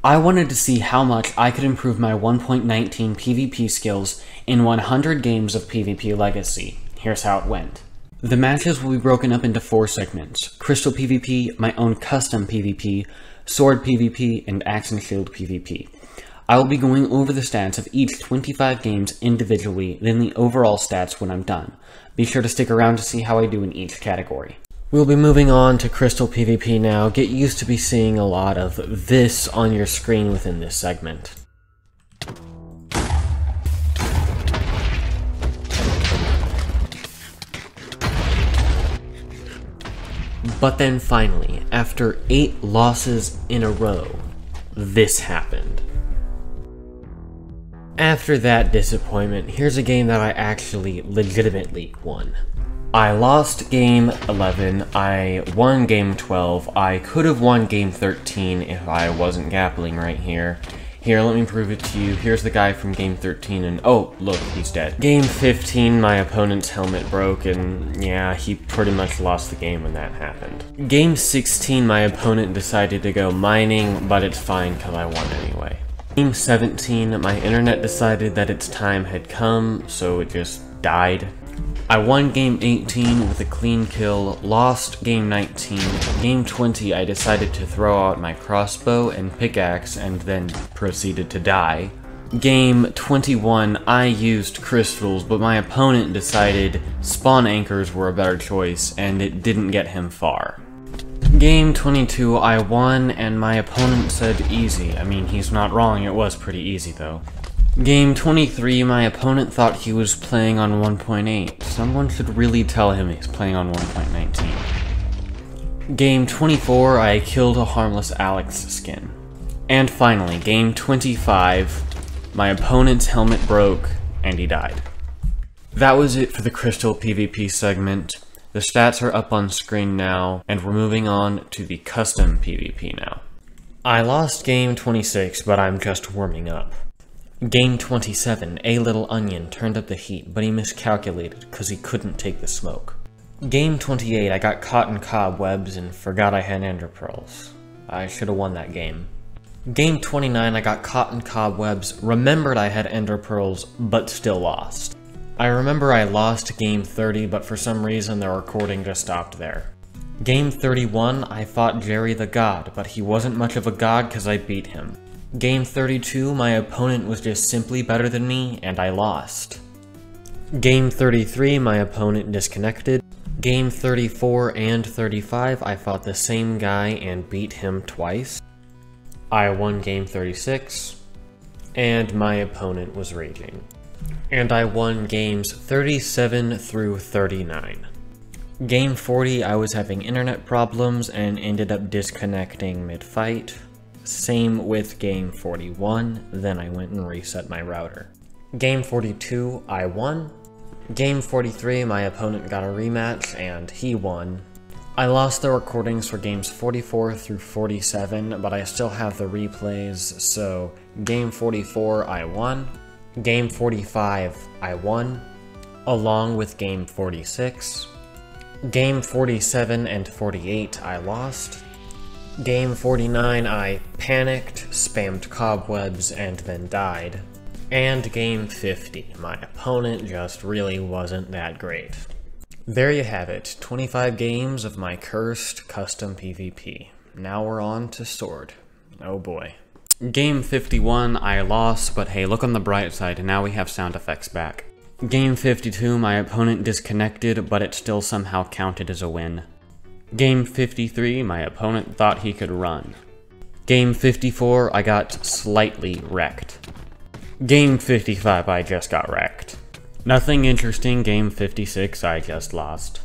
I wanted to see how much I could improve my 1.19 PvP skills in 100 games of PvP Legacy. Here's how it went. The matches will be broken up into 4 segments: Crystal PvP, my own custom PvP, Sword PvP, and Axe and Shield PvP. I will be going over the stats of each 25 games individually, then the overall stats when I'm done. Be sure to stick around to see how I do in each category. We'll be moving on to Crystal PvP now. Get used to be seeing a lot of this on your screen within this segment. But then finally, after 8 losses in a row, this happened. After that disappointment, here's a game that I actually legitimately won. I lost game 11, I won game 12, I could have won game 13 if I wasn't gappling right here. Here, let me prove it to you. Here's the guy from game 13 and oh, look, he's dead. Game 15, my opponent's helmet broke and yeah, he pretty much lost the game when that happened. Game 16, my opponent decided to go mining, but it's fine because I won anyway. Game 17, my internet decided that its time had come, so it just died. I won game 18 with a clean kill, lost game 19, game 20 I decided to throw out my crossbow and pickaxe and then proceeded to die. Game 21 I used crystals, but my opponent decided spawn anchors were a better choice and it didn't get him far. Game 22 I won and my opponent said easy. I mean, he's not wrong, it was pretty easy though. Game 23, my opponent thought he was playing on 1.8. Someone should really tell him he's playing on 1.19. Game 24, I killed a harmless Alex skin. And finally, game 25, my opponent's helmet broke, and he died. That was it for the Crystal PvP segment. The stats are up on screen now, and we're moving on to the custom PvP now. I lost game 26, but I'm just warming up. Game 27, A Little Onion turned up the heat, but he miscalculated because he couldn't take the smoke. Game 28, I got caught in cobwebs and forgot I had ender pearls. I should have won that game. Game 29, I got caught in cobwebs, remembered I had ender pearls, but still lost. I remember I lost game 30, but for some reason the recording just stopped there. Game 31, I fought Jerry the God, but he wasn't much of a god because I beat him. Game 32, my opponent was just simply better than me, and I lost. Game 33, my opponent disconnected. Game 34 and 35, I fought the same guy and beat him twice. I won game 36, and my opponent was raging. And I won games 37 through 39. Game 40, I was having internet problems and ended up disconnecting mid-fight. Same with game 41, then I went and reset my router. Game 42, I won. Game 43, my opponent got a rematch, and he won. I lost the recordings for games 44 through 47, but I still have the replays, so game 44, I won. Game 45, I won, along with game 46. Game 47 and 48, I lost. Game 49, I panicked, spammed cobwebs, and then died. And game 50, my opponent just really wasn't that great. There you have it, 25 games of my cursed custom PvP. Now we're on to Sword. Oh boy. Game 51, I lost, but hey, look on the bright side, now we have sound effects back. Game 52, my opponent disconnected, but it still somehow counted as a win. Game 53, my opponent thought he could run. Game 54, I got slightly wrecked. Game 55, I just got wrecked. Nothing interesting. Game 56, I just lost.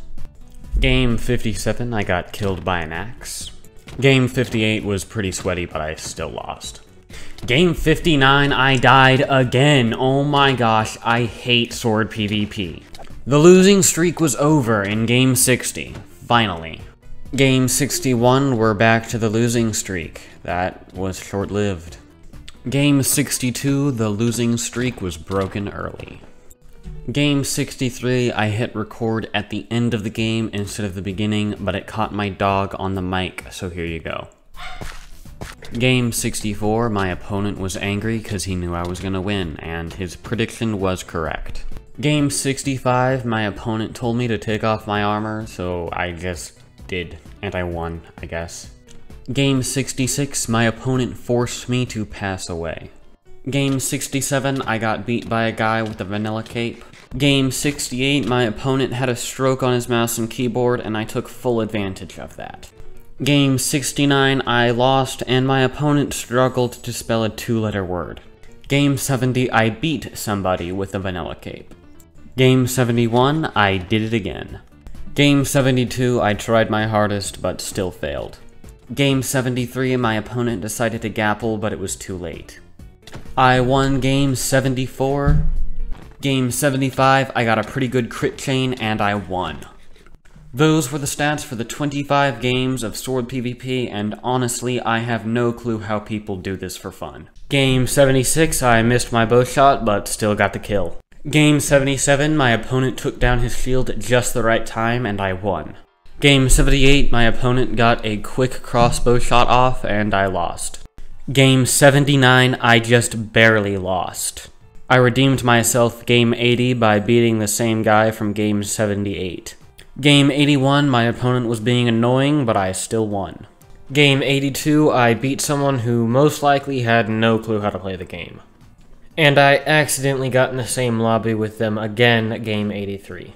Game 57, I got killed by an axe. Game 58 was pretty sweaty, but I still lost. Game 59, I died again. Oh my gosh, I hate Sword PvP. The losing streak was over in Game 60, finally. Game 61, we're back to the losing streak. That was short-lived. Game 62, the losing streak was broken early. Game 63, I hit record at the end of the game instead of the beginning, but it caught my dog on the mic, so here you go. Game 64, my opponent was angry because he knew I was gonna win, and his prediction was correct. Game 65, my opponent told me to take off my armor, so I just did, and I won, I guess. Game 66, my opponent forced me to pass away. Game 67, I got beat by a guy with a vanilla cape. Game 68, my opponent had a stroke on his mouse and keyboard, and I took full advantage of that. Game 69, I lost, and my opponent struggled to spell a 2-letter word. Game 70, I beat somebody with a vanilla cape. Game 71, I did it again. Game 72, I tried my hardest, but still failed. Game 73, my opponent decided to gapple, but it was too late. I won Game 74. Game 75, I got a pretty good crit chain, and I won. Those were the stats for the 25 games of Sword PvP, and honestly, I have no clue how people do this for fun. Game 76, I missed my bow shot, but still got the kill. Game 77, my opponent took down his shield at just the right time, and I won. Game 78, my opponent got a quick crossbow shot off, and I lost. Game 79, I just barely lost. I redeemed myself Game 80 by beating the same guy from Game 78. Game 81, my opponent was being annoying, but I still won. Game 82, I beat someone who most likely had no clue how to play the game. And I accidentally got in the same lobby with them again at Game 83.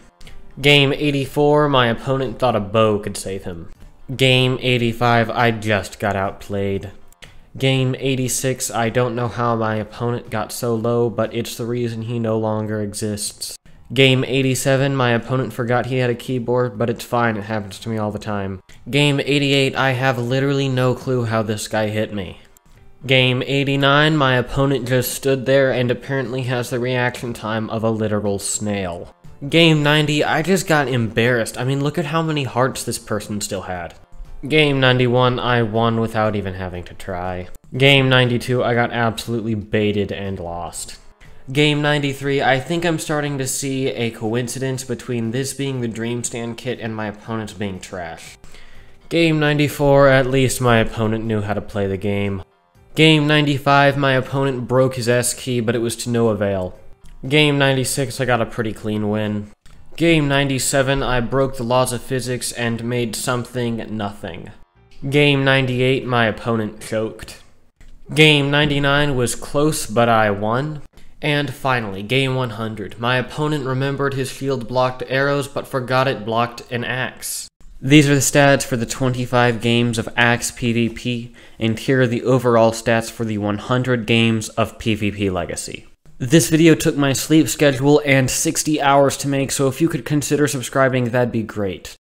Game 84, my opponent thought a bow could save him. Game 85, I just got outplayed. Game 86, I don't know how my opponent got so low, but it's the reason he no longer exists. Game 87, my opponent forgot he had a keyboard, but it's fine, it happens to me all the time. Game 88, I have literally no clue how this guy hit me. Game 89, my opponent just stood there and apparently has the reaction time of a literal snail. Game 90, I just got embarrassed. I mean, look at how many hearts this person still had. Game 91, I won without even having to try. Game 92, I got absolutely baited and lost. Game 93, I think I'm starting to see a coincidence between this being the Dream Stand kit and my opponents being trash. Game 94, at least my opponent knew how to play the game. Game 95, my opponent broke his S key, but it was to no avail. Game 96, I got a pretty clean win. Game 97, I broke the laws of physics and made something nothing. Game 98, my opponent choked. Game 99 was close, but I won. And finally, Game 100, my opponent remembered his shield blocked arrows, but forgot it blocked an axe. These are the stats for the 25 games of Axe PvP, and here are the overall stats for the 100 games of PvP Legacy. This video took my sleep schedule and 60 hours to make, so if you could consider subscribing, that'd be great.